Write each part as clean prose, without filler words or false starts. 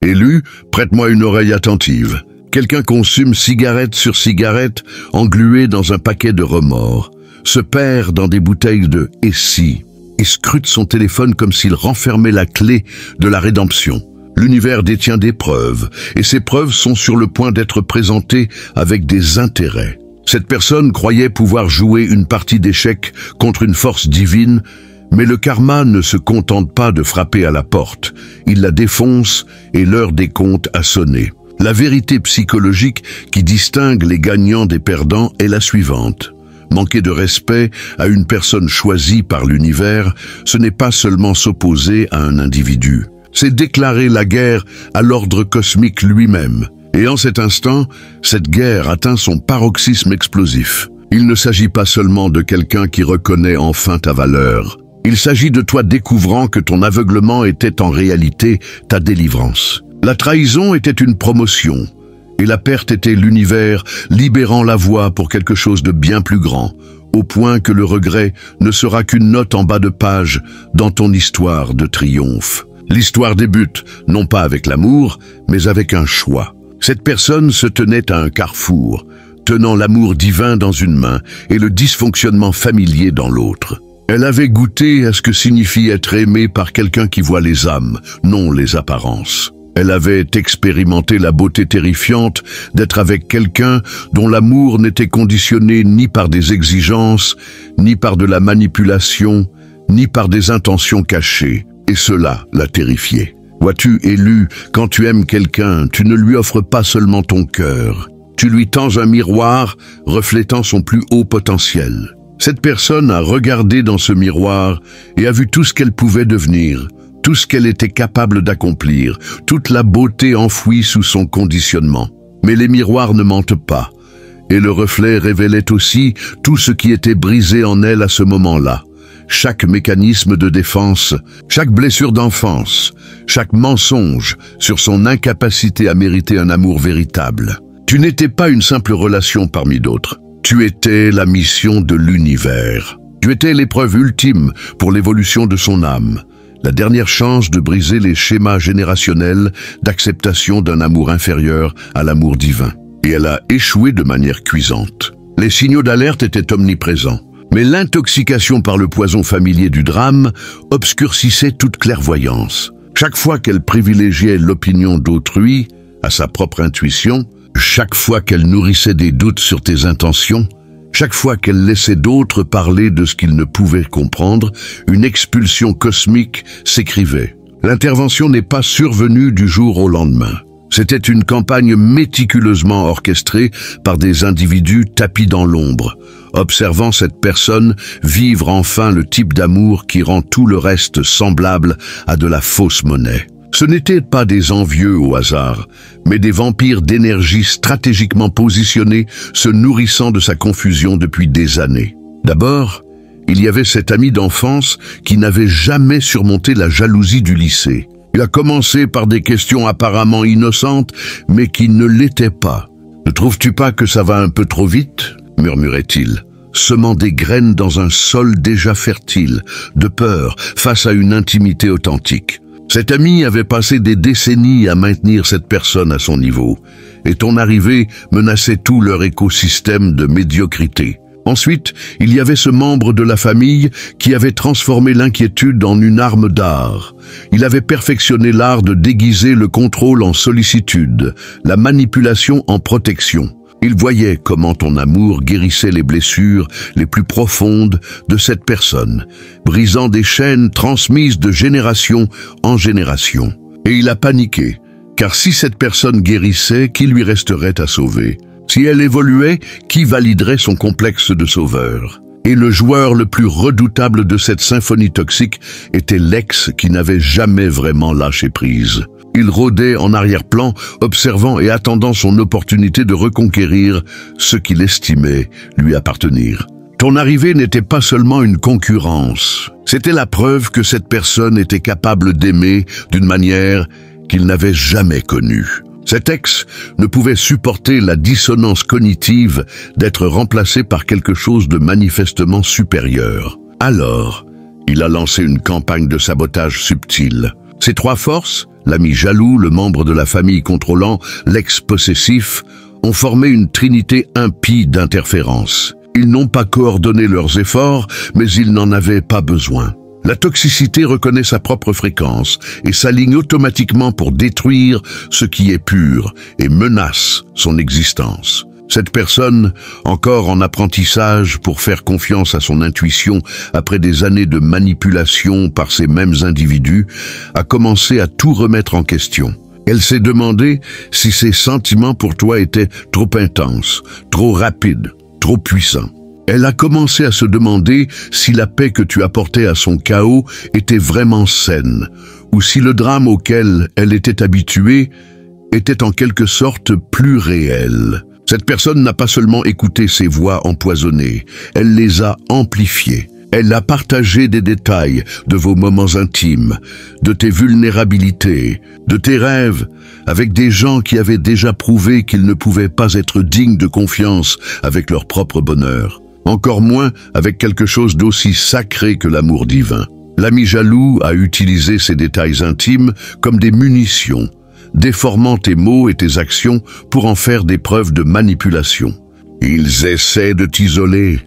Élu, prête-moi une oreille attentive. Quelqu'un consume cigarette sur cigarette, englué dans un paquet de remords, se perd dans des bouteilles de « et si » et scrute son téléphone comme s'il renfermait la clé de la rédemption. L'univers détient des preuves, et ces preuves sont sur le point d'être présentées avec des intérêts. Cette personne croyait pouvoir jouer une partie d'échecs contre une force divine, mais le karma ne se contente pas de frapper à la porte. Il la défonce et l'heure des comptes a sonné. La vérité psychologique qui distingue les gagnants des perdants est la suivante. Manquer de respect à une personne choisie par l'univers, ce n'est pas seulement s'opposer à un individu. C'est déclarer la guerre à l'ordre cosmique lui-même. Et en cet instant, cette guerre atteint son paroxysme explosif. Il ne s'agit pas seulement de quelqu'un qui reconnaît enfin ta valeur. Il s'agit de toi découvrant que ton aveuglement était en réalité ta délivrance. La trahison était une promotion. Et la perte était l'univers libérant la voie pour quelque chose de bien plus grand, au point que le regret ne sera qu'une note en bas de page dans ton histoire de triomphe. L'histoire débute, non pas avec l'amour, mais avec un choix. Cette personne se tenait à un carrefour, tenant l'amour divin dans une main et le dysfonctionnement familier dans l'autre. Elle avait goûté à ce que signifie être aimée par quelqu'un qui voit les âmes, non les apparences. Elle avait expérimenté la beauté terrifiante d'être avec quelqu'un dont l'amour n'était conditionné ni par des exigences, ni par de la manipulation, ni par des intentions cachées. Et cela l'a terrifiée. Vois-tu, Élu, quand tu aimes quelqu'un, tu ne lui offres pas seulement ton cœur. Tu lui tends un miroir reflétant son plus haut potentiel. Cette personne a regardé dans ce miroir et a vu tout ce qu'elle pouvait devenir. Tout ce qu'elle était capable d'accomplir, toute la beauté enfouie sous son conditionnement. Mais les miroirs ne mentent pas, et le reflet révélait aussi tout ce qui était brisé en elle à ce moment-là. Chaque mécanisme de défense, chaque blessure d'enfance, chaque mensonge sur son incapacité à mériter un amour véritable. Tu n'étais pas une simple relation parmi d'autres. Tu étais la mission de l'univers. Tu étais l'épreuve ultime pour l'évolution de son âme. La dernière chance de briser les schémas générationnels d'acceptation d'un amour inférieur à l'amour divin. Et elle a échoué de manière cuisante. Les signaux d'alerte étaient omniprésents. Mais l'intoxication par le poison familier du drame obscurcissait toute clairvoyance. Chaque fois qu'elle privilégiait l'opinion d'autrui à sa propre intuition, chaque fois qu'elle nourrissait des doutes sur tes intentions, chaque fois qu'elle laissait d'autres parler de ce qu'ils ne pouvaient comprendre, une expulsion cosmique s'écrivait. L'intervention n'est pas survenue du jour au lendemain. C'était une campagne méticuleusement orchestrée par des individus tapis dans l'ombre, observant cette personne vivre enfin le type d'amour qui rend tout le reste semblable à de la fausse monnaie. Ce n'étaient pas des envieux au hasard, mais des vampires d'énergie stratégiquement positionnés, se nourrissant de sa confusion depuis des années. D'abord, il y avait cet ami d'enfance qui n'avait jamais surmonté la jalousie du lycée. Il a commencé par des questions apparemment innocentes, mais qui ne l'étaient pas. « Ne trouves-tu pas que ça va un peu trop vite ?» murmurait-il, semant des graines dans un sol déjà fertile, de peur face à une intimité authentique. Cet ami avait passé des décennies à maintenir cette personne à son niveau, et ton arrivée menaçait tout leur écosystème de médiocrité. Ensuite, il y avait ce membre de la famille qui avait transformé l'inquiétude en une arme d'art. Il avait perfectionné l'art de déguiser le contrôle en sollicitude, la manipulation en protection. Il voyait comment ton amour guérissait les blessures les plus profondes de cette personne, brisant des chaînes transmises de génération en génération. Et il a paniqué, car si cette personne guérissait, qui lui resterait à sauver? Si elle évoluait, qui validerait son complexe de sauveur? Et le joueur le plus redoutable de cette symphonie toxique était l'ex qui n'avait jamais vraiment lâché prise. Il rôdait en arrière-plan, observant et attendant son opportunité de reconquérir ce qu'il estimait lui appartenir. Ton arrivée n'était pas seulement une concurrence, c'était la preuve que cette personne était capable d'aimer d'une manière qu'il n'avait jamais connue. Cet ex ne pouvait supporter la dissonance cognitive d'être remplacé par quelque chose de manifestement supérieur. Alors, il a lancé une campagne de sabotage subtile. Ces trois forces, l'ami jaloux, le membre de la famille contrôlant, l'ex-possessif, ont formé une trinité impie d'interférences. Ils n'ont pas coordonné leurs efforts, mais ils n'en avaient pas besoin. La toxicité reconnaît sa propre fréquence et s'aligne automatiquement pour détruire ce qui est pur et menace son existence. Cette personne, encore en apprentissage pour faire confiance à son intuition après des années de manipulation par ces mêmes individus, a commencé à tout remettre en question. Elle s'est demandé si ses sentiments pour toi étaient trop intenses, trop rapides, trop puissants. Elle a commencé à se demander si la paix que tu apportais à son chaos était vraiment saine, ou si le drame auquel elle était habituée était en quelque sorte plus réel. Cette personne n'a pas seulement écouté ses voix empoisonnées, elle les a amplifiées. Elle a partagé des détails de vos moments intimes, de tes vulnérabilités, de tes rêves, avec des gens qui avaient déjà prouvé qu'ils ne pouvaient pas être dignes de confiance avec leur propre bonheur. Encore moins avec quelque chose d'aussi sacré que l'amour divin. L'ami jaloux a utilisé ces détails intimes comme des munitions, déformant tes mots et tes actions pour en faire des preuves de manipulation. « Ils essaient de t'isoler »,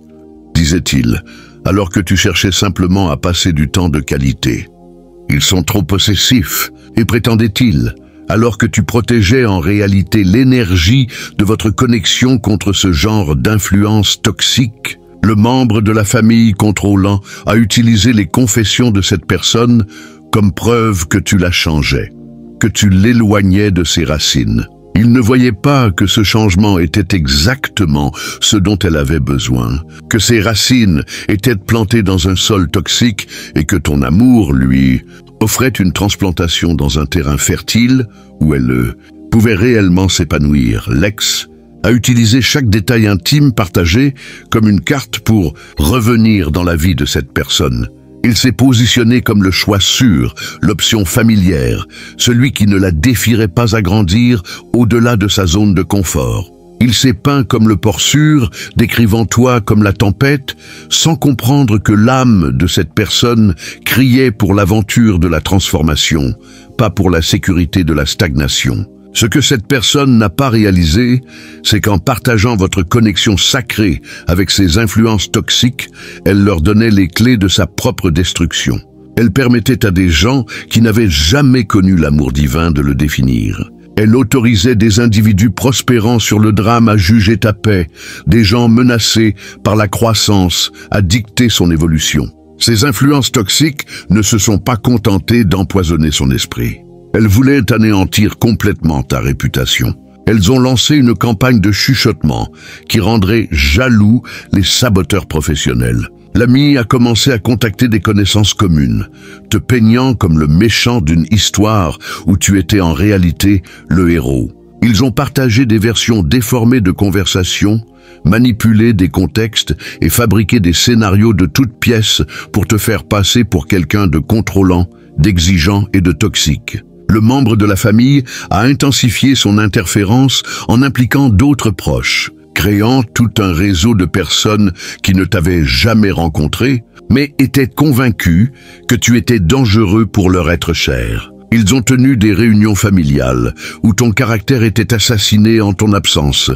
disait-il, alors que tu cherchais simplement à passer du temps de qualité. « Ils sont trop possessifs », et prétendait-il, alors que tu protégeais en réalité l'énergie de votre connexion contre ce genre d'influence toxique. Le membre de la famille contrôlant a utilisé les confessions de cette personne comme preuve que tu la changeais, que tu l'éloignais de ses racines. Il ne voyait pas que ce changement était exactement ce dont elle avait besoin, que ses racines étaient plantées dans un sol toxique et que ton amour, lui, offrait une transplantation dans un terrain fertile où elle pouvait réellement s'épanouir. L'ex a utilisé chaque détail intime partagé comme une carte pour revenir dans la vie de cette personne. Il s'est positionné comme le choix sûr, l'option familière, celui qui ne la défierait pas à grandir au-delà de sa zone de confort. Il s'est peint comme le port sûr, décrivant toi comme la tempête, sans comprendre que l'âme de cette personne criait pour l'aventure de la transformation, pas pour la sécurité de la stagnation. Ce que cette personne n'a pas réalisé, c'est qu'en partageant votre connexion sacrée avec ces influences toxiques, elle leur donnait les clés de sa propre destruction. Elle permettait à des gens qui n'avaient jamais connu l'amour divin de le définir. Elle autorisait des individus prospérant sur le drame à juger ta paix, des gens menacés par la croissance à dicter son évolution. Ces influences toxiques ne se sont pas contentées d'empoisonner son esprit. Elles voulaient anéantir complètement ta réputation. Elles ont lancé une campagne de chuchotement qui rendrait jaloux les saboteurs professionnels. L'ami a commencé à contacter des connaissances communes, te peignant comme le méchant d'une histoire où tu étais en réalité le héros. Ils ont partagé des versions déformées de conversations, manipulé des contextes et fabriqué des scénarios de toutes pièces pour te faire passer pour quelqu'un de contrôlant, d'exigeant et de toxique. Le membre de la famille a intensifié son interférence en impliquant d'autres proches, créant tout un réseau de personnes qui ne t'avaient jamais rencontré, mais étaient convaincus que tu étais dangereux pour leur être cher. Ils ont tenu des réunions familiales où ton caractère était assassiné en ton absence,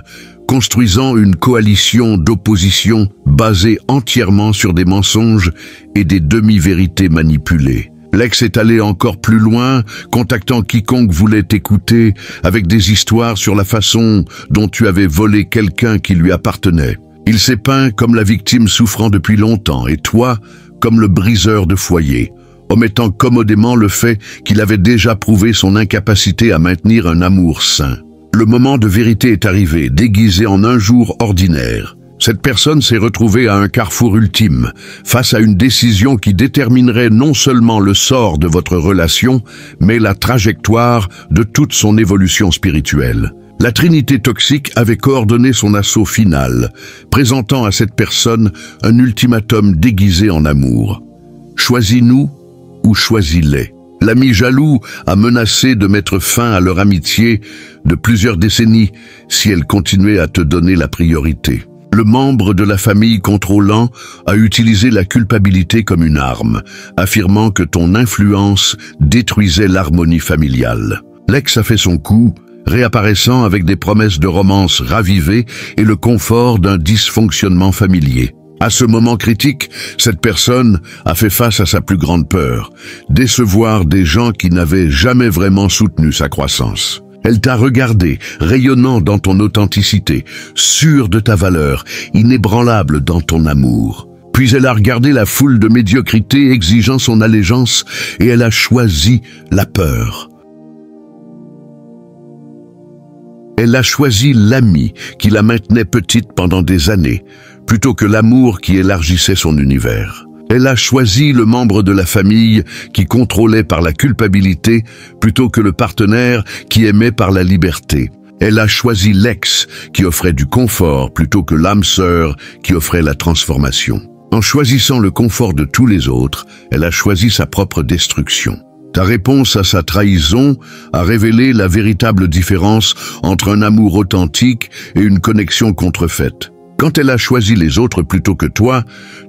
construisant une coalition d'opposition basée entièrement sur des mensonges et des demi-vérités manipulées. L'ex est allé encore plus loin, contactant quiconque voulait t'écouter avec des histoires sur la façon dont tu avais volé quelqu'un qui lui appartenait. Il s'est peint comme la victime souffrant depuis longtemps et toi comme le briseur de foyer, omettant commodément le fait qu'il avait déjà prouvé son incapacité à maintenir un amour sain. Le moment de vérité est arrivé, déguisé en un jour ordinaire. Cette personne s'est retrouvée à un carrefour ultime, face à une décision qui déterminerait non seulement le sort de votre relation, mais la trajectoire de toute son évolution spirituelle. La Trinité toxique avait coordonné son assaut final, présentant à cette personne un ultimatum déguisé en amour. Choisis-nous ou choisis-les. L'ami jaloux a menacé de mettre fin à leur amitié de plusieurs décennies si elle continuait à te donner la priorité. Le membre de la famille contrôlant a utilisé la culpabilité comme une arme, affirmant que ton influence détruisait l'harmonie familiale. L'ex a fait son coup, réapparaissant avec des promesses de romance ravivées et le confort d'un dysfonctionnement familier. À ce moment critique, cette personne a fait face à sa plus grande peur, décevoir des gens qui n'avaient jamais vraiment soutenu sa croissance. Elle t'a regardé, rayonnant dans ton authenticité, sûr de ta valeur, inébranlable dans ton amour. Puis elle a regardé la foule de médiocrité exigeant son allégeance et elle a choisi la peur. Elle a choisi l'ami qui la maintenait petite pendant des années, plutôt que l'amour qui élargissait son univers. Elle a choisi le membre de la famille qui contrôlait par la culpabilité plutôt que le partenaire qui aimait par la liberté. Elle a choisi l'ex qui offrait du confort plutôt que l'âme sœur qui offrait la transformation. En choisissant le confort de tous les autres, elle a choisi sa propre destruction. Ta réponse à sa trahison a révélé la véritable différence entre un amour authentique et une connexion contrefaite. Quand elle a choisi les autres plutôt que toi,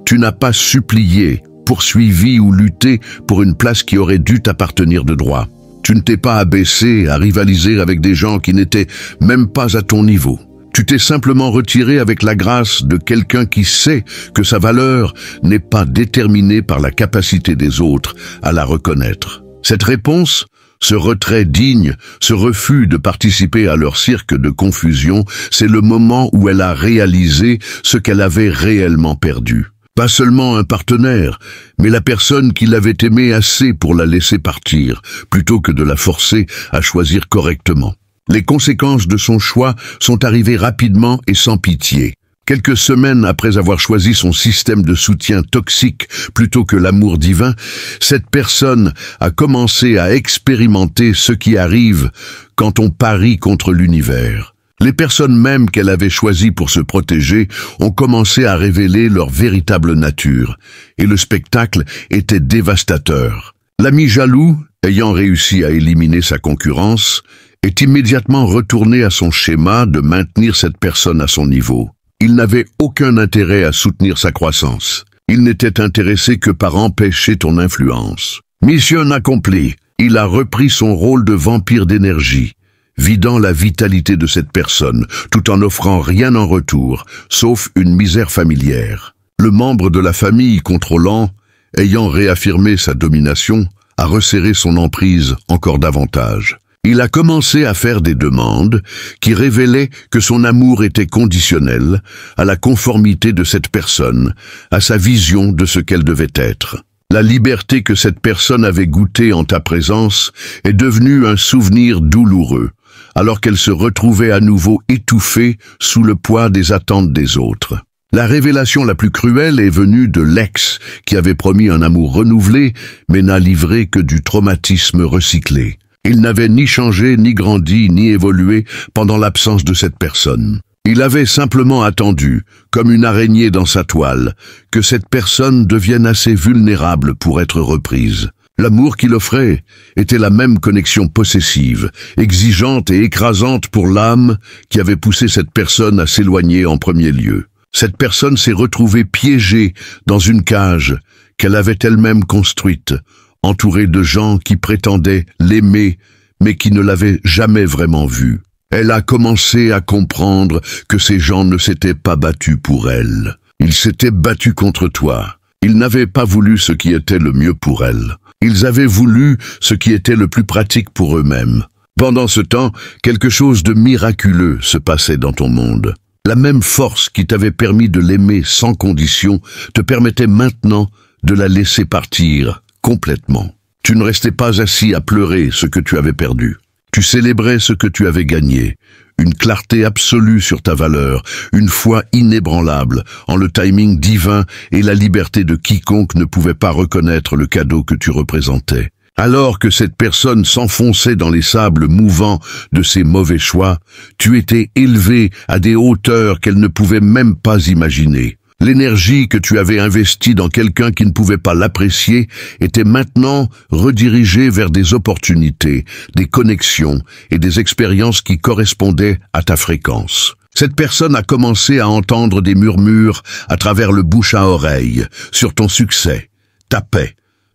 tu n'as pas supplié, poursuivi ou lutté pour une place qui aurait dû t'appartenir de droit. Tu ne t'es pas abaissé à rivaliser avec des gens qui n'étaient même pas à ton niveau. Tu t'es simplement retiré avec la grâce de quelqu'un qui sait que sa valeur n'est pas déterminée par la capacité des autres à la reconnaître. Cette réponse, ce retrait digne, ce refus de participer à leur cirque de confusion, c'est le moment où elle a réalisé ce qu'elle avait réellement perdu. Pas seulement un partenaire, mais la personne qui l'avait aimée assez pour la laisser partir, plutôt que de la forcer à choisir correctement. Les conséquences de son choix sont arrivées rapidement et sans pitié. Quelques semaines après avoir choisi son système de soutien toxique plutôt que l'amour divin, cette personne a commencé à expérimenter ce qui arrive quand on parie contre l'univers. Les personnes même qu'elle avait choisies pour se protéger ont commencé à révéler leur véritable nature, et le spectacle était dévastateur. L'ami jaloux, ayant réussi à éliminer sa concurrence, est immédiatement retourné à son schéma de maintenir cette personne à son niveau. Il n'avait aucun intérêt à soutenir sa croissance. Il n'était intéressé que par empêcher ton influence. Mission accomplie. Il a repris son rôle de vampire d'énergie, vidant la vitalité de cette personne, tout en n'offrant rien en retour, sauf une misère familière. Le membre de la famille contrôlant, ayant réaffirmé sa domination, a resserré son emprise encore davantage. Il a commencé à faire des demandes qui révélaient que son amour était conditionnel à la conformité de cette personne, à sa vision de ce qu'elle devait être. La liberté que cette personne avait goûtée en ta présence est devenue un souvenir douloureux, alors qu'elle se retrouvait à nouveau étouffée sous le poids des attentes des autres. La révélation la plus cruelle est venue de l'ex qui avait promis un amour renouvelé, mais n'a livré que du traumatisme recyclé. Il n'avait ni changé, ni grandi, ni évolué pendant l'absence de cette personne. Il avait simplement attendu, comme une araignée dans sa toile, que cette personne devienne assez vulnérable pour être reprise. L'amour qu'il offrait était la même connexion possessive, exigeante et écrasante pour l'âme qui avait poussé cette personne à s'éloigner en premier lieu. Cette personne s'est retrouvée piégée dans une cage qu'elle avait elle-même construite, entourée de gens qui prétendaient l'aimer, mais qui ne l'avaient jamais vraiment vue. Elle a commencé à comprendre que ces gens ne s'étaient pas battus pour elle. Ils s'étaient battus contre toi. Ils n'avaient pas voulu ce qui était le mieux pour elle. Ils avaient voulu ce qui était le plus pratique pour eux-mêmes. Pendant ce temps, quelque chose de miraculeux se passait dans ton monde. La même force qui t'avait permis de l'aimer sans condition te permettait maintenant de la laisser partir complètement. Tu ne restais pas assis à pleurer ce que tu avais perdu. Tu célébrais ce que tu avais gagné, une clarté absolue sur ta valeur, une foi inébranlable en le timing divin et la liberté de quiconque ne pouvait pas reconnaître le cadeau que tu représentais. Alors que cette personne s'enfonçait dans les sables mouvants de ses mauvais choix, tu étais élevé à des hauteurs qu'elle ne pouvait même pas imaginer. L'énergie que tu avais investie dans quelqu'un qui ne pouvait pas l'apprécier était maintenant redirigée vers des opportunités, des connexions et des expériences qui correspondaient à ta fréquence. Cette personne a commencé à entendre des murmures à travers le bouche à oreille sur ton succès, ta paix,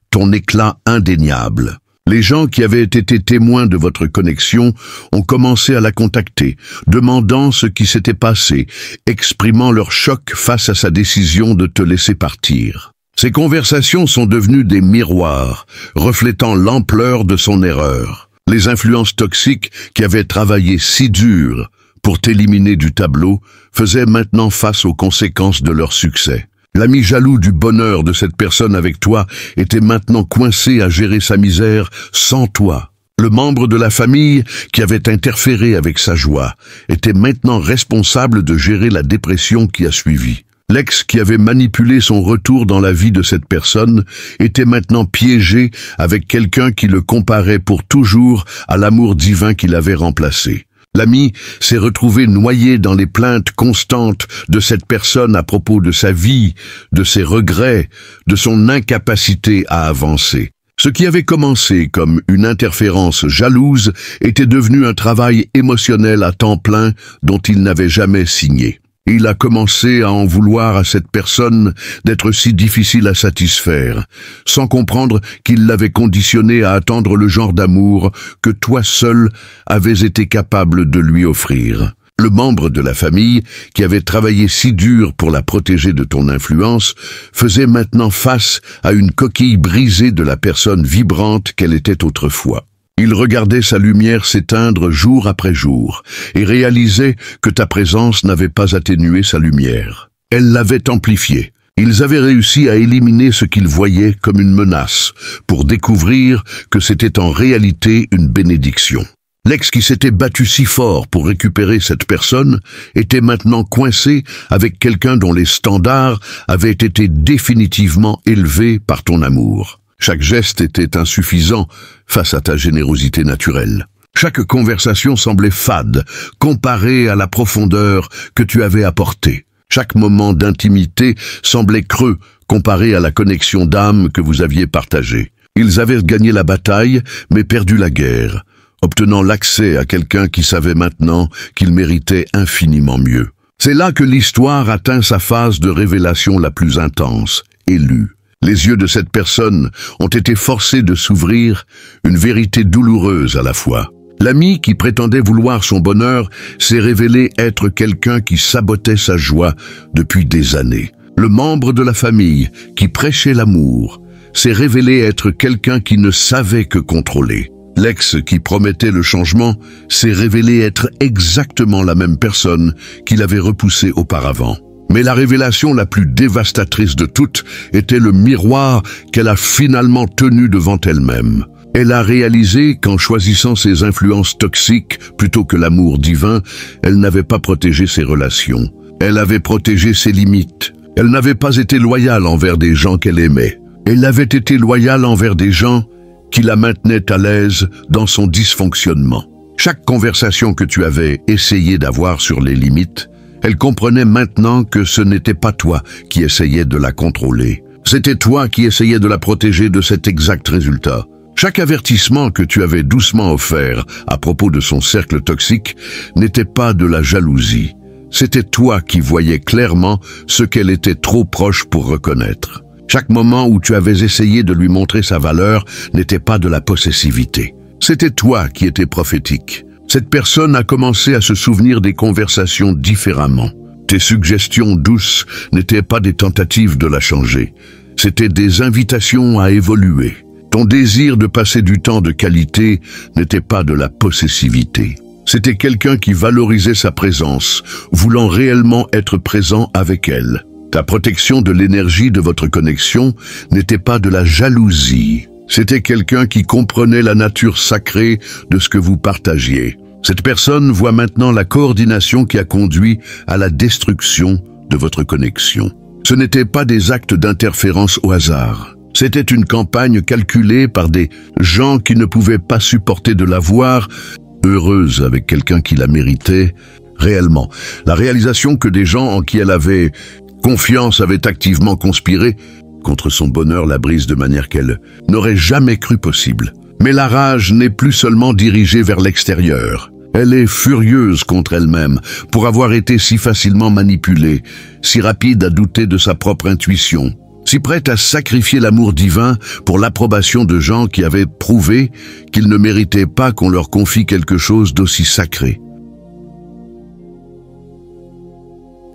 ton éclat indéniable. Les gens qui avaient été témoins de votre connexion ont commencé à la contacter, demandant ce qui s'était passé, exprimant leur choc face à sa décision de te laisser partir. Ces conversations sont devenues des miroirs, reflétant l'ampleur de son erreur. Les influences toxiques qui avaient travaillé si dur pour t'éliminer du tableau faisaient maintenant face aux conséquences de leur succès. L'ami jaloux du bonheur de cette personne avec toi était maintenant coincé à gérer sa misère sans toi. Le membre de la famille qui avait interféré avec sa joie était maintenant responsable de gérer la dépression qui a suivi. L'ex qui avait manipulé son retour dans la vie de cette personne était maintenant piégé avec quelqu'un qui le comparait pour toujours à l'amour divin qu'il avait remplacé. L'ami s'est retrouvé noyé dans les plaintes constantes de cette personne à propos de sa vie, de ses regrets, de son incapacité à avancer. Ce qui avait commencé comme une interférence jalouse était devenu un travail émotionnel à temps plein dont il n'avait jamais signé. Il a commencé à en vouloir à cette personne d'être si difficile à satisfaire, sans comprendre qu'il l'avait conditionné à attendre le genre d'amour que toi seul avais été capable de lui offrir. Le membre de la famille, qui avait travaillé si dur pour la protéger de ton influence, faisait maintenant face à une coquille brisée de la personne vibrante qu'elle était autrefois. Il regardait sa lumière s'éteindre jour après jour et réalisait que ta présence n'avait pas atténué sa lumière. Elle l'avait amplifiée. Ils avaient réussi à éliminer ce qu'ils voyaient comme une menace pour découvrir que c'était en réalité une bénédiction. L'ex qui s'était battu si fort pour récupérer cette personne était maintenant coincé avec quelqu'un dont les standards avaient été définitivement élevés par ton amour. Chaque geste était insuffisant face à ta générosité naturelle. Chaque conversation semblait fade, comparée à la profondeur que tu avais apportée. Chaque moment d'intimité semblait creux, comparé à la connexion d'âme que vous aviez partagée. Ils avaient gagné la bataille, mais perdu la guerre, obtenant l'accès à quelqu'un qui savait maintenant qu'il méritait infiniment mieux. C'est là que l'histoire atteint sa phase de révélation la plus intense, élue. Les yeux de cette personne ont été forcés de s'ouvrir, une vérité douloureuse à la fois. L'ami qui prétendait vouloir son bonheur s'est révélé être quelqu'un qui sabotait sa joie depuis des années. Le membre de la famille qui prêchait l'amour s'est révélé être quelqu'un qui ne savait que contrôler. L'ex qui promettait le changement s'est révélé être exactement la même personne qu'il avait repoussée auparavant. Mais la révélation la plus dévastatrice de toutes était le miroir qu'elle a finalement tenu devant elle-même. Elle a réalisé qu'en choisissant ses influences toxiques plutôt que l'amour divin, elle n'avait pas protégé ses relations. Elle avait protégé ses limites. Elle n'avait pas été loyale envers des gens qu'elle aimait. Elle avait été loyale envers des gens qui la maintenaient à l'aise dans son dysfonctionnement. Chaque conversation que tu avais essayé d'avoir sur les limites, elle comprenait maintenant que ce n'était pas toi qui essayais de la contrôler. C'était toi qui essayais de la protéger de cet exact résultat. Chaque avertissement que tu avais doucement offert à propos de son cercle toxique n'était pas de la jalousie. C'était toi qui voyais clairement ce qu'elle était trop proche pour reconnaître. Chaque moment où tu avais essayé de lui montrer sa valeur n'était pas de la possessivité. C'était toi qui étais prophétique. Cette personne a commencé à se souvenir des conversations différemment. Tes suggestions douces n'étaient pas des tentatives de la changer. C'étaient des invitations à évoluer. Ton désir de passer du temps de qualité n'était pas de la possessivité. C'était quelqu'un qui valorisait sa présence, voulant réellement être présent avec elle. Ta protection de l'énergie de votre connexion n'était pas de la jalousie. C'était quelqu'un qui comprenait la nature sacrée de ce que vous partagiez. Cette personne voit maintenant la coordination qui a conduit à la destruction de votre connexion. Ce n'étaient pas des actes d'interférence au hasard. C'était une campagne calculée par des gens qui ne pouvaient pas supporter de la voir heureuse avec quelqu'un qui la méritait réellement. La réalisation que des gens en qui elle avait confiance avaient activement conspiré contre son bonheur la brise de manière qu'elle n'aurait jamais cru possible. Mais la rage n'est plus seulement dirigée vers l'extérieur. Elle est furieuse contre elle-même pour avoir été si facilement manipulée, si rapide à douter de sa propre intuition, si prête à sacrifier l'amour divin pour l'approbation de gens qui avaient prouvé qu'ils ne méritaient pas qu'on leur confie quelque chose d'aussi sacré.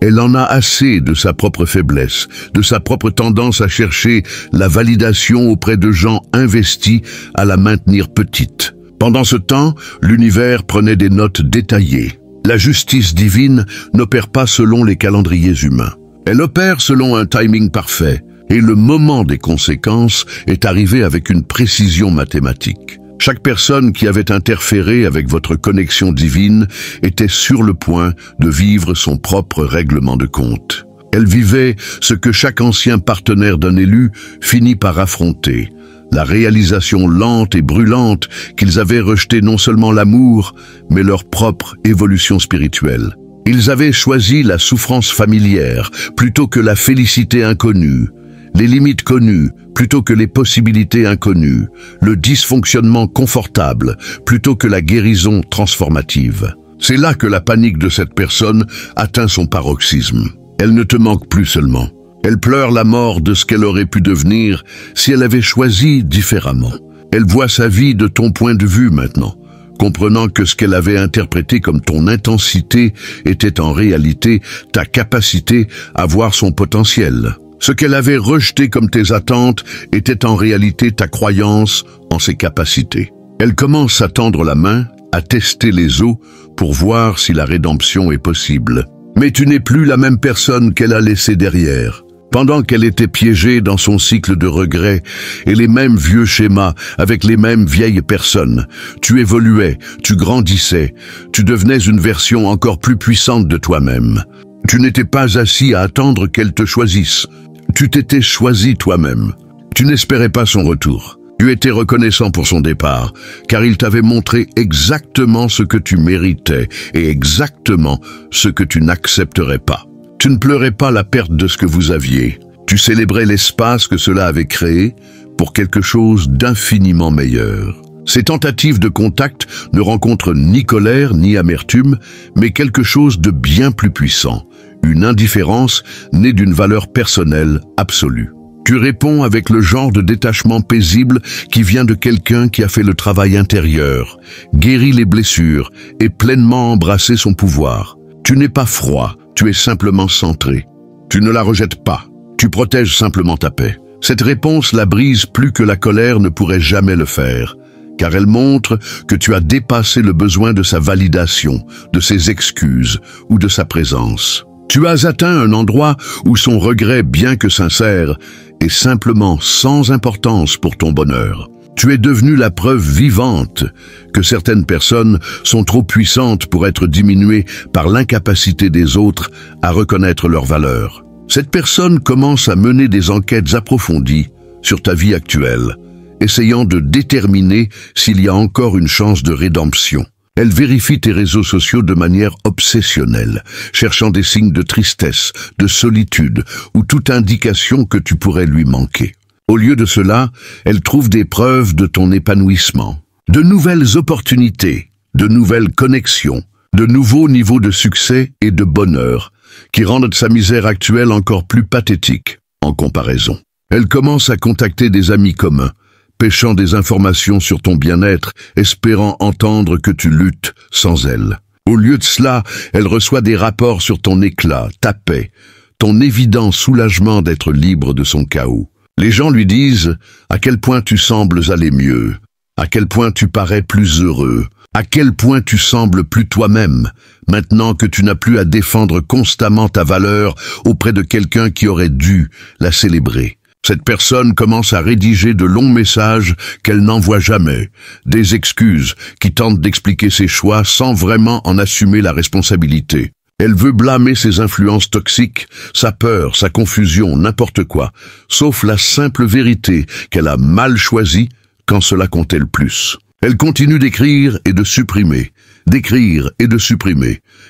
Elle en a assez de sa propre faiblesse, de sa propre tendance à chercher la validation auprès de gens investis à la maintenir petite. Pendant ce temps, l'univers prenait des notes détaillées. La justice divine n'opère pas selon les calendriers humains. Elle opère selon un timing parfait, et le moment des conséquences est arrivé avec une précision mathématique. Chaque personne qui avait interféré avec votre connexion divine était sur le point de vivre son propre règlement de compte. Elle vivait ce que chaque ancien partenaire d'un élu finit par affronter, la réalisation lente et brûlante qu'ils avaient rejeté non seulement l'amour, mais leur propre évolution spirituelle. Ils avaient choisi la souffrance familière plutôt que la félicité inconnue, les limites connues plutôt que les possibilités inconnues, le dysfonctionnement confortable plutôt que la guérison transformative. C'est là que la panique de cette personne atteint son paroxysme. Elle ne te manque plus seulement. Elle pleure la mort de ce qu'elle aurait pu devenir si elle avait choisi différemment. Elle voit sa vie de ton point de vue maintenant, comprenant que ce qu'elle avait interprété comme ton intensité était en réalité ta capacité à voir son potentiel. Ce qu'elle avait rejeté comme tes attentes était en réalité ta croyance en ses capacités. Elle commence à tendre la main, à tester les eaux pour voir si la rédemption est possible. Mais tu n'es plus la même personne qu'elle a laissée derrière. Pendant qu'elle était piégée dans son cycle de regrets et les mêmes vieux schémas avec les mêmes vieilles personnes, tu évoluais, tu grandissais, tu devenais une version encore plus puissante de toi-même. Tu n'étais pas assis à attendre qu'elle te choisisse. Tu t'étais choisi toi-même. Tu n'espérais pas son retour. Tu étais reconnaissant pour son départ, car il t'avait montré exactement ce que tu méritais et exactement ce que tu n'accepterais pas. Tu ne pleurais pas la perte de ce que vous aviez. Tu célébrais l'espace que cela avait créé pour quelque chose d'infiniment meilleur. Ces tentatives de contact ne rencontrent ni colère ni amertume, mais quelque chose de bien plus puissant, une indifférence née d'une valeur personnelle absolue. Tu réponds avec le genre de détachement paisible qui vient de quelqu'un qui a fait le travail intérieur, guéri les blessures et pleinement embrassé son pouvoir. Tu n'es pas froid, tu es simplement centré. Tu ne la rejettes pas, tu protèges simplement ta paix. Cette réponse la brise plus que la colère ne pourrait jamais le faire, car elle montre que tu as dépassé le besoin de sa validation, de ses excuses ou de sa présence. Tu as atteint un endroit où son regret, bien que sincère, est simplement sans importance pour ton bonheur. Tu es devenu la preuve vivante que certaines personnes sont trop puissantes pour être diminuées par l'incapacité des autres à reconnaître leur valeur. Cette personne commence à mener des enquêtes approfondies sur ta vie actuelle, essayant de déterminer s'il y a encore une chance de rédemption. Elle vérifie tes réseaux sociaux de manière obsessionnelle, cherchant des signes de tristesse, de solitude ou toute indication que tu pourrais lui manquer. Au lieu de cela, elle trouve des preuves de ton épanouissement, de nouvelles opportunités, de nouvelles connexions, de nouveaux niveaux de succès et de bonheur, qui rendent sa misère actuelle encore plus pathétique en comparaison. Elle commence à contacter des amis communs, pêchant des informations sur ton bien-être, espérant entendre que tu luttes sans elle. Au lieu de cela, elle reçoit des rapports sur ton éclat, ta paix, ton évident soulagement d'être libre de son chaos. Les gens lui disent à quel point tu sembles aller mieux, à quel point tu parais plus heureux, à quel point tu sembles plus toi-même, maintenant que tu n'as plus à défendre constamment ta valeur auprès de quelqu'un qui aurait dû la célébrer. Cette personne commence à rédiger de longs messages qu'elle n'envoie jamais, des excuses qui tentent d'expliquer ses choix sans vraiment en assumer la responsabilité. Elle veut blâmer ses influences toxiques, sa peur, sa confusion, n'importe quoi, sauf la simple vérité qu'elle a mal choisie quand cela comptait le plus. Elle continue d'écrire et de supprimer,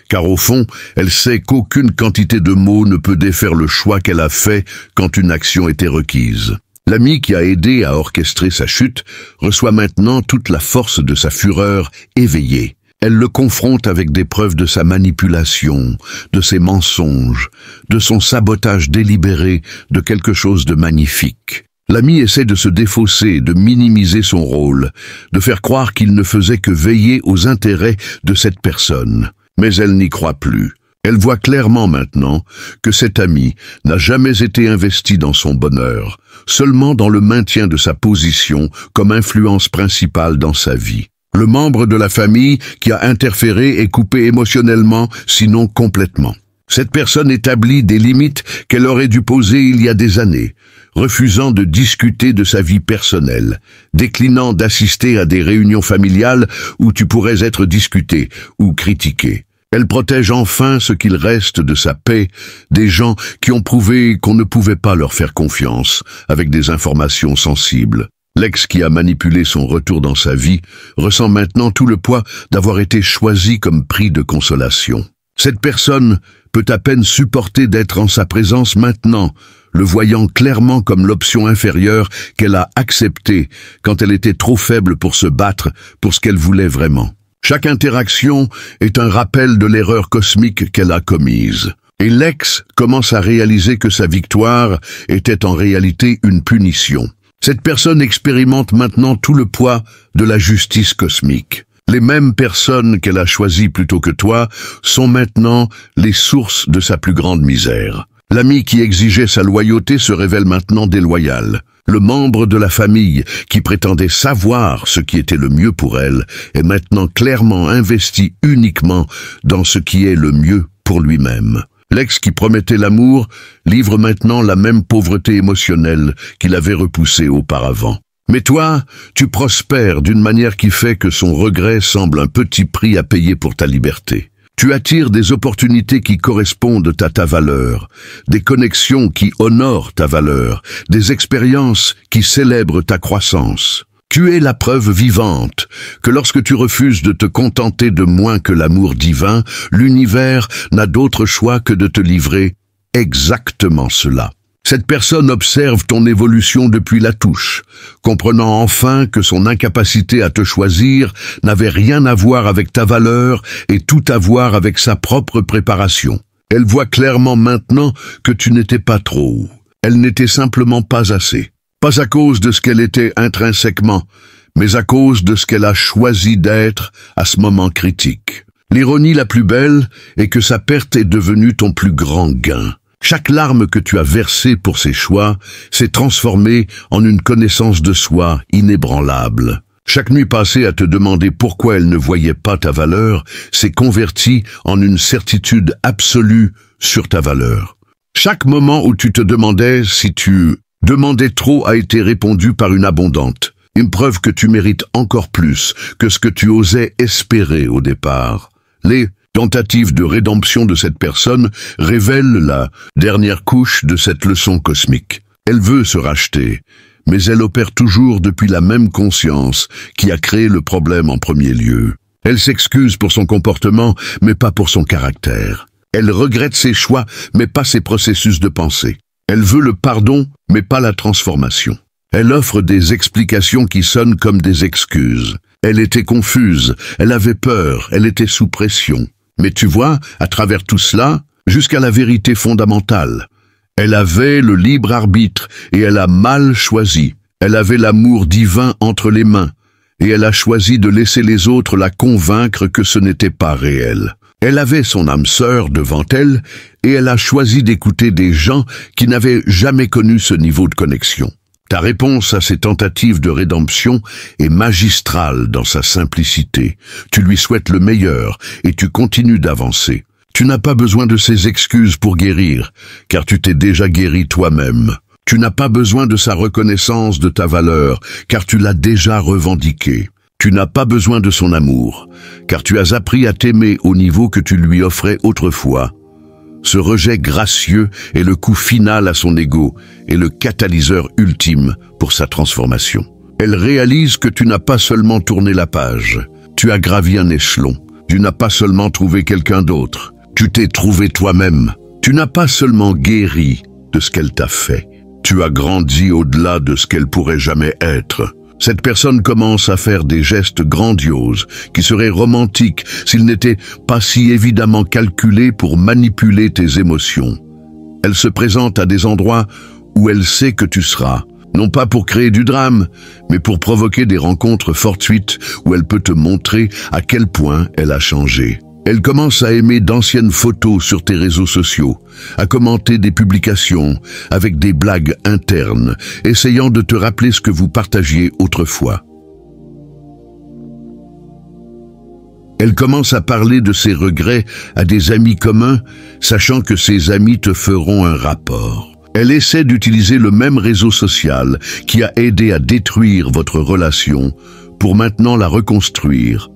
car au fond, elle sait qu'aucune quantité de mots ne peut défaire le choix qu'elle a fait quand une action était requise. L'ami qui a aidé à orchestrer sa chute reçoit maintenant toute la force de sa fureur éveillée. Elle le confronte avec des preuves de sa manipulation, de ses mensonges, de son sabotage délibéré de quelque chose de magnifique. L'ami essaie de se défausser, de minimiser son rôle, de faire croire qu'il ne faisait que veiller aux intérêts de cette personne. Mais elle n'y croit plus. Elle voit clairement maintenant que cet ami n'a jamais été investi dans son bonheur, seulement dans le maintien de sa position comme influence principale dans sa vie. Le membre de la famille qui a interféré est coupé émotionnellement, sinon complètement. Cette personne établit des limites qu'elle aurait dû poser il y a des années, refusant de discuter de sa vie personnelle, déclinant d'assister à des réunions familiales où tu pourrais être discuté ou critiqué. Elle protège enfin ce qu'il reste de sa paix des gens qui ont prouvé qu'on ne pouvait pas leur faire confiance avec des informations sensibles. L'ex qui a manipulé son retour dans sa vie ressent maintenant tout le poids d'avoir été choisi comme prix de consolation. Cette personne peut à peine supporter d'être en sa présence maintenant, le voyant clairement comme l'option inférieure qu'elle a acceptée quand elle était trop faible pour se battre pour ce qu'elle voulait vraiment. Chaque interaction est un rappel de l'erreur cosmique qu'elle a commise. Et l'ex commence à réaliser que sa victoire était en réalité une punition. Cette personne expérimente maintenant tout le poids de la justice cosmique. Les mêmes personnes qu'elle a choisies plutôt que toi sont maintenant les sources de sa plus grande misère. L'ami qui exigeait sa loyauté se révèle maintenant déloyal. Le membre de la famille qui prétendait savoir ce qui était le mieux pour elle est maintenant clairement investi uniquement dans ce qui est le mieux pour lui-même. L'ex qui promettait l'amour livre maintenant la même pauvreté émotionnelle qu'il avait repoussée auparavant. Mais toi, tu prospères d'une manière qui fait que son regret semble un petit prix à payer pour ta liberté. Tu attires des opportunités qui correspondent à ta valeur, des connexions qui honorent ta valeur, des expériences qui célèbrent ta croissance. Tu es la preuve vivante que lorsque tu refuses de te contenter de moins que l'amour divin, l'univers n'a d'autre choix que de te livrer exactement cela. Cette personne observe ton évolution depuis la touche, comprenant enfin que son incapacité à te choisir n'avait rien à voir avec ta valeur et tout à voir avec sa propre préparation. Elle voit clairement maintenant que tu n'étais pas trop. Elle n'était simplement pas assez. Pas à cause de ce qu'elle était intrinsèquement, mais à cause de ce qu'elle a choisi d'être à ce moment critique. L'ironie la plus belle est que sa perte est devenue ton plus grand gain. Chaque larme que tu as versée pour ses choix s'est transformée en une connaissance de soi inébranlable. Chaque nuit passée à te demander pourquoi elle ne voyait pas ta valeur s'est convertie en une certitude absolue sur ta valeur. Chaque moment où tu te demandais si tu demandais trop a été répondu par une abondante, une preuve que tu mérites encore plus que ce que tu osais espérer au départ. Les tentatives de rédemption de cette personne révèlent la dernière couche de cette leçon cosmique. Elle veut se racheter, mais elle opère toujours depuis la même conscience qui a créé le problème en premier lieu. Elle s'excuse pour son comportement, mais pas pour son caractère. Elle regrette ses choix, mais pas ses processus de pensée. Elle veut le pardon, mais pas la transformation. Elle offre des explications qui sonnent comme des excuses. Elle était confuse, elle avait peur, elle était sous pression. Mais tu vois, à travers tout cela, jusqu'à la vérité fondamentale. Elle avait le libre arbitre et elle a mal choisi. Elle avait l'amour divin entre les mains et elle a choisi de laisser les autres la convaincre que ce n'était pas réel. Elle avait son âme sœur devant elle et elle a choisi d'écouter des gens qui n'avaient jamais connu ce niveau de connexion. Ta réponse à ces tentatives de rédemption est magistrale dans sa simplicité. Tu lui souhaites le meilleur et tu continues d'avancer. Tu n'as pas besoin de ses excuses pour guérir, car tu t'es déjà guéri toi-même. Tu n'as pas besoin de sa reconnaissance de ta valeur, car tu l'as déjà revendiquée. Tu n'as pas besoin de son amour, car tu as appris à t'aimer au niveau que tu lui offrais autrefois. Ce rejet gracieux est le coup final à son ego et le catalyseur ultime pour sa transformation. Elle réalise que tu n'as pas seulement tourné la page, tu as gravi un échelon. Tu n'as pas seulement trouvé quelqu'un d'autre, tu t'es trouvé toi-même. Tu n'as pas seulement guéri de ce qu'elle t'a fait, tu as grandi au-delà de ce qu'elle pourrait jamais être. Cette personne commence à faire des gestes grandioses qui seraient romantiques s'ils n'étaient pas si évidemment calculés pour manipuler tes émotions. Elle se présente à des endroits où elle sait que tu seras, non pas pour créer du drame, mais pour provoquer des rencontres fortuites où elle peut te montrer à quel point elle a changé. Elle commence à aimer d'anciennes photos sur tes réseaux sociaux, à commenter des publications avec des blagues internes, essayant de te rappeler ce que vous partagiez autrefois. Elle commence à parler de ses regrets à des amis communs, sachant que ces amis te feront un rapport. Elle essaie d'utiliser le même réseau social qui a aidé à détruire votre relation pour maintenant la reconstruire,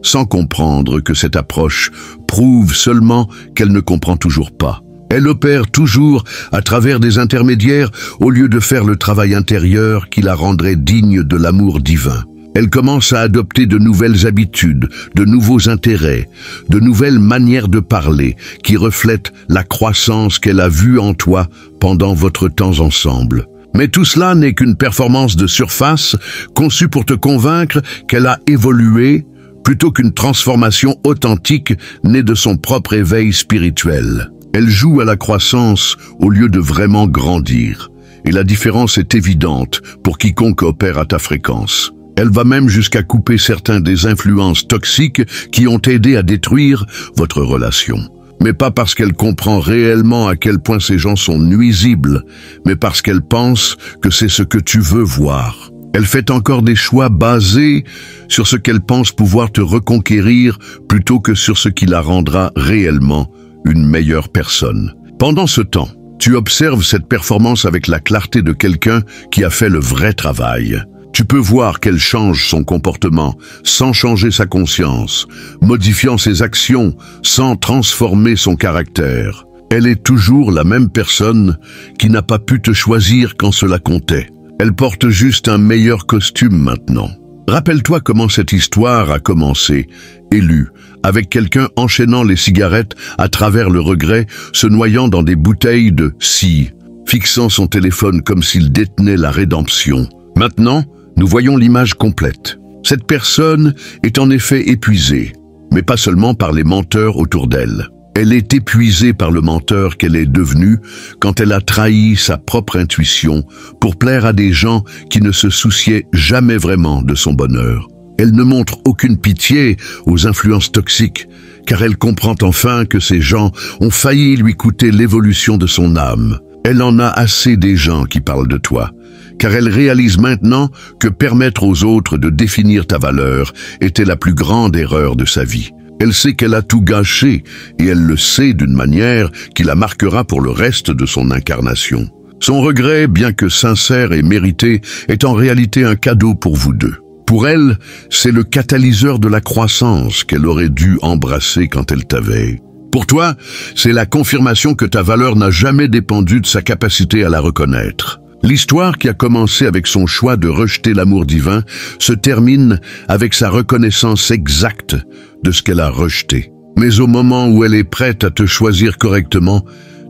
sans comprendre que cette approche prouve seulement qu'elle ne comprend toujours pas. Elle opère toujours à travers des intermédiaires au lieu de faire le travail intérieur qui la rendrait digne de l'amour divin. Elle commence à adopter de nouvelles habitudes, de nouveaux intérêts, de nouvelles manières de parler qui reflètent la croissance qu'elle a vue en toi pendant votre temps ensemble. Mais tout cela n'est qu'une performance de surface conçue pour te convaincre qu'elle a évolué plutôt qu'une transformation authentique née de son propre éveil spirituel. Elle joue à la croissance au lieu de vraiment grandir. Et la différence est évidente pour quiconque opère à ta fréquence. Elle va même jusqu'à couper certains des influences toxiques qui ont aidé à détruire votre relation. Mais pas parce qu'elle comprend réellement à quel point ces gens sont nuisibles, mais parce qu'elle pense que c'est ce que tu veux voir. Elle fait encore des choix basés sur ce qu'elle pense pouvoir te reconquérir plutôt que sur ce qui la rendra réellement une meilleure personne. Pendant ce temps, tu observes cette performance avec la clarté de quelqu'un qui a fait le vrai travail. Tu peux voir qu'elle change son comportement sans changer sa conscience, modifiant ses actions sans transformer son caractère. Elle est toujours la même personne qui n'a pas pu te choisir quand cela comptait. Elle porte juste un meilleur costume maintenant. Rappelle-toi comment cette histoire a commencé, élue, avec quelqu'un enchaînant les cigarettes à travers le regret, se noyant dans des bouteilles de scie, fixant son téléphone comme s'il détenait la rédemption. Maintenant, nous voyons l'image complète. Cette personne est en effet épuisée, mais pas seulement par les menteurs autour d'elle. Elle est épuisée par le menteur qu'elle est devenue quand elle a trahi sa propre intuition pour plaire à des gens qui ne se souciaient jamais vraiment de son bonheur. Elle ne montre aucune pitié aux influences toxiques, car elle comprend enfin que ces gens ont failli lui coûter l'évolution de son âme. Elle en a assez des gens qui parlent de toi, car elle réalise maintenant que permettre aux autres de définir ta valeur était la plus grande erreur de sa vie. Elle sait qu'elle a tout gâché, et elle le sait d'une manière qui la marquera pour le reste de son incarnation. Son regret, bien que sincère et mérité, est en réalité un cadeau pour vous deux. Pour elle, c'est le catalyseur de la croissance qu'elle aurait dû embrasser quand elle t'avait. Pour toi, c'est la confirmation que ta valeur n'a jamais dépendu de sa capacité à la reconnaître. L'histoire qui a commencé avec son choix de rejeter l'amour divin se termine avec sa reconnaissance exacte de ce qu'elle a rejeté. Mais au moment où elle est prête à te choisir correctement,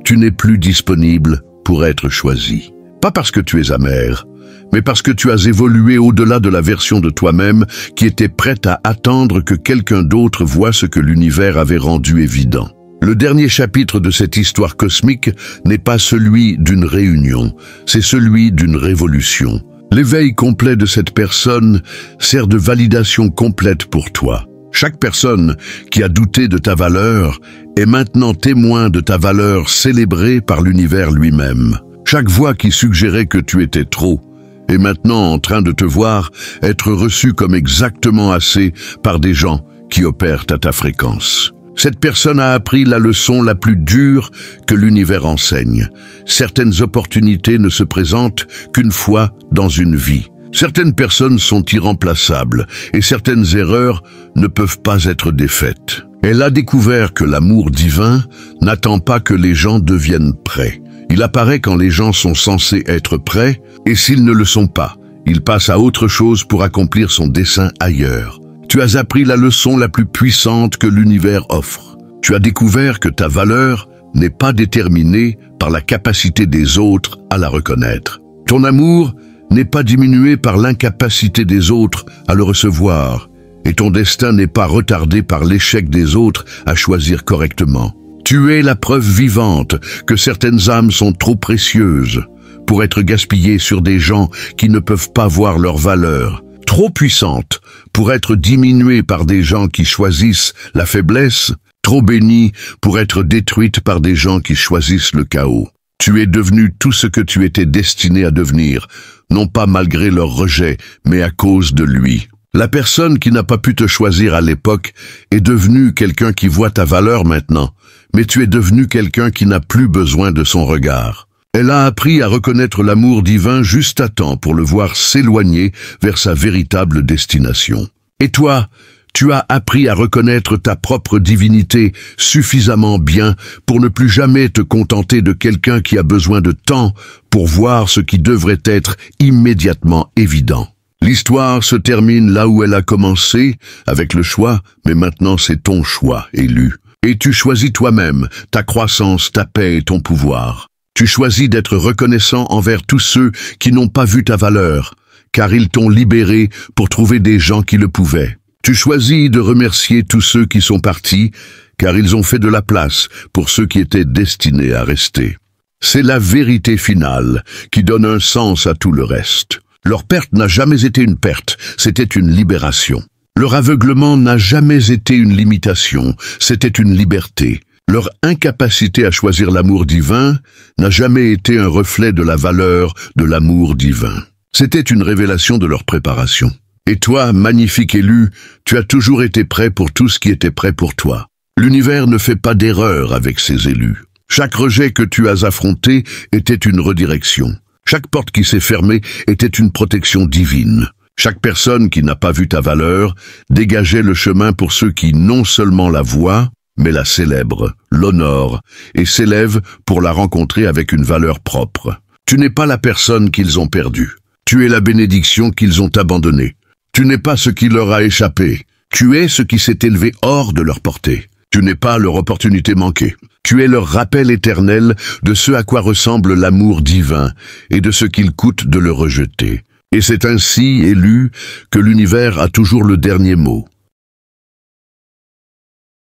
tu n'es plus disponible pour être choisi. Pas parce que tu es amer, mais parce que tu as évolué au-delà de la version de toi-même qui était prête à attendre que quelqu'un d'autre voie ce que l'univers avait rendu évident. Le dernier chapitre de cette histoire cosmique n'est pas celui d'une réunion, c'est celui d'une révolution. L'éveil complet de cette personne sert de validation complète pour toi. Chaque personne qui a douté de ta valeur est maintenant témoin de ta valeur célébrée par l'univers lui-même. Chaque voix qui suggérait que tu étais trop est maintenant en train de te voir être reçue comme exactement assez par des gens qui opèrent à ta fréquence. Cette personne a appris la leçon la plus dure que l'univers enseigne. Certaines opportunités ne se présentent qu'une fois dans une vie. Certaines personnes sont irremplaçables et certaines erreurs ne peuvent pas être défaites. Elle a découvert que l'amour divin n'attend pas que les gens deviennent prêts. Il apparaît quand les gens sont censés être prêts et s'ils ne le sont pas, il passe à autre chose pour accomplir son dessein ailleurs. Tu as appris la leçon la plus puissante que l'univers offre. Tu as découvert que ta valeur n'est pas déterminée par la capacité des autres à la reconnaître. Ton amour n'est pas diminué par l'incapacité des autres à le recevoir, et ton destin n'est pas retardé par l'échec des autres à choisir correctement. Tu es la preuve vivante que certaines âmes sont trop précieuses pour être gaspillées sur des gens qui ne peuvent pas voir leur valeur, trop puissantes pour être diminuées par des gens qui choisissent la faiblesse, trop bénies pour être détruites par des gens qui choisissent le chaos. Tu es devenu tout ce que tu étais destiné à devenir, non pas malgré leur rejet, mais à cause de lui. La personne qui n'a pas pu te choisir à l'époque est devenue quelqu'un qui voit ta valeur maintenant, mais tu es devenu quelqu'un qui n'a plus besoin de son regard. Elle a appris à reconnaître l'amour divin juste à temps pour le voir s'éloigner vers sa véritable destination. Et toi, tu as appris à reconnaître ta propre divinité suffisamment bien pour ne plus jamais te contenter de quelqu'un qui a besoin de temps pour voir ce qui devrait être immédiatement évident. L'histoire se termine là où elle a commencé, avec le choix, mais maintenant c'est ton choix élu. Et tu choisis toi-même ta croissance, ta paix et ton pouvoir. Tu choisis d'être reconnaissant envers tous ceux qui n'ont pas vu ta valeur, car ils t'ont libéré pour trouver des gens qui le pouvaient. Tu choisis de remercier tous ceux qui sont partis, car ils ont fait de la place pour ceux qui étaient destinés à rester. C'est la vérité finale qui donne un sens à tout le reste. Leur perte n'a jamais été une perte, c'était une libération. Leur aveuglement n'a jamais été une limitation, c'était une liberté. Leur incapacité à choisir l'amour divin n'a jamais été un reflet de la valeur de l'amour divin. C'était une révélation de leur préparation. Et toi, magnifique élu, tu as toujours été prêt pour tout ce qui était prêt pour toi. L'univers ne fait pas d'erreur avec ses élus. Chaque rejet que tu as affronté était une redirection. Chaque porte qui s'est fermée était une protection divine. Chaque personne qui n'a pas vu ta valeur dégageait le chemin pour ceux qui non seulement la voient, mais la célèbrent, l'honorent et s'élèvent pour la rencontrer avec une valeur propre. Tu n'es pas la personne qu'ils ont perdue. Tu es la bénédiction qu'ils ont abandonnée. Tu n'es pas ce qui leur a échappé. Tu es ce qui s'est élevé hors de leur portée. Tu n'es pas leur opportunité manquée. Tu es leur rappel éternel de ce à quoi ressemble l'amour divin et de ce qu'il coûte de le rejeter. Et c'est ainsi, élu, que l'univers a toujours le dernier mot.